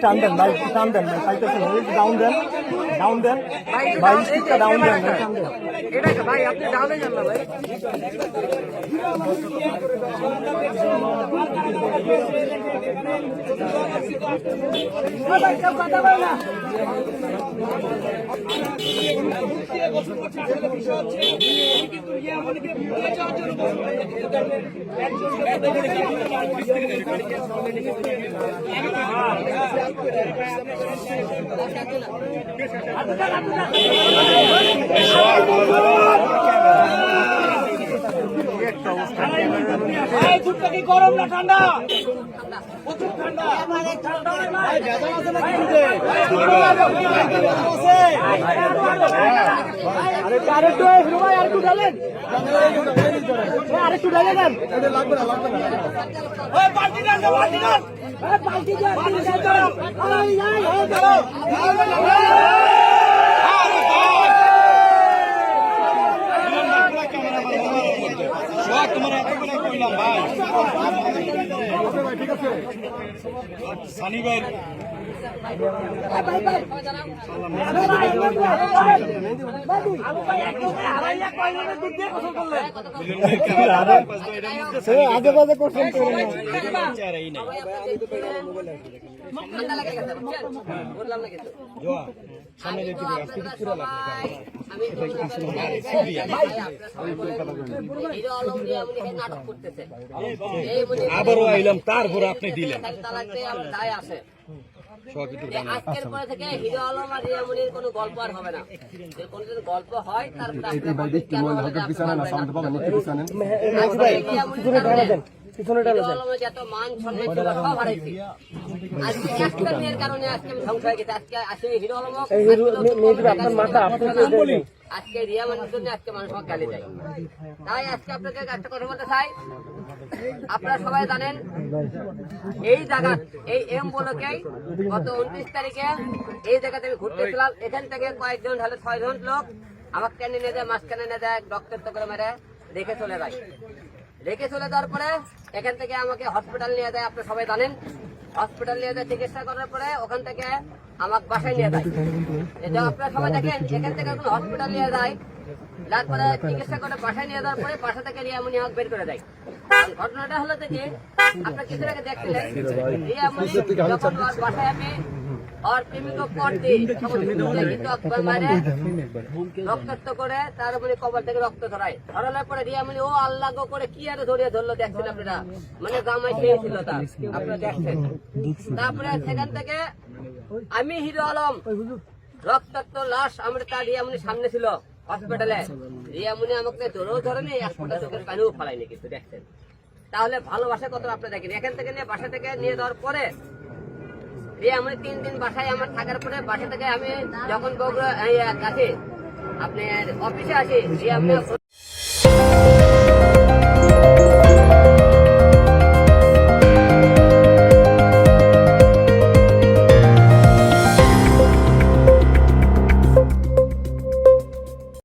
টান দেন ভাই, টান দেন ভাই, ডাউন দেন, ডাউন দেন ভাই, স্টিকটা ডাউন দেন ভাই, আপনি ডাউনে যান না ভাই। গরম না ঠান্ডা? প্রচুর ঠান্ডা। আরেকটু ডালেন, আরেকটু ডালে দেন। পাল্টি ডাল, পাল্টি ডাল, পাল্টি সানি ভাই আগে বাজে করছেন আবারও আইলাম, তারপরে আপনি দিলেন। আজকের পরে থেকে হিরো আলম আর রিয়ামনির কোনো গল্প আর হবে না। কোনদিন গল্প হয় তারপরে যত মান সম্মান সব হারাইছি। আজকে একটা মেয়ের কারণে আজকে আমি ধ্বংস হয়ে গেছি। আজকে আসে হিরো আলম, আজকে রিয়ামনির জন্য আজকে মানুষ গালি দেয়। তাই আজকে আপনাকে একটা কথা বলতে চাই, আপনারা সবাই জানেন এই জায়গা, এই এম ব্লকে গত 29 তারিখে এই জায়গাতে আমি ঘুরতেছিলাম। এখান থেকে কয়েকজন হলে 6 জন লোক আমাকে টেনে নিয়ে যায়, মাঝখানে নিয়ে যায়, রক্তাক্ত করে মেরে রেখে চলে যায়। রেখে চলে যাওয়ার পরে এখান থেকে আমাকে হসপিটাল নিয়ে যায়। আপনারা সবাই জানেন, হসপিটাল নিয়ে যায়, চিকিৎসা করার পরে ওখান থেকে আমাকে বাসায় নিয়ে যায়। এটা আপনারা সবাই দেখেন, এখান থেকে কোনো হসপিটাল নিয়ে যায়, তারপরে চিকিৎসা করে বাসায় নিয়ে যাওয়ার পরে বাসা থেকে রিয়ামনি আমাকে বের করে দেয়। ঘটনাটা হলো যে আপনার কিছু আগে দেখছিলেন, রিয়ামনি যখন বাসায় আমি और प्रेमिको पड़ते রক্তাক্ত করে তার উপরে কবর থেকে রক্ত ধরায়। ধরানোর পরে রিয়ামনি ও আল্লাহ গো করে কি আর ধরিয়ে ধরলো দেখছেন আপনারা, মানে জামাই খেয়েছিল তার, আপনারা দেখছেন। তারপরে সেখান থেকে আমি হিরো আলম রক্তাক্ত লাশ আমরা তার রিয়ামনি সামনে ছিল হসপিটালে। রিয়ামনি আমাকে ধরেও ধরেনি, এক ফোঁটা চোখের পানিও ফেলাইনি কিন্তু দেখছেন। তাহলে ভালোবাসা কত আপনারা দেখেন। এখান থেকে নিয়ে বাসা থেকে নিয়ে যাওয়ার পরে রিয়ামনি 3 দিন বাসায় আমার থাকার পরে বাসা থেকে আমি যখন বগুড়া কাছে আপনার অফিসে আসি, রিয়ামনি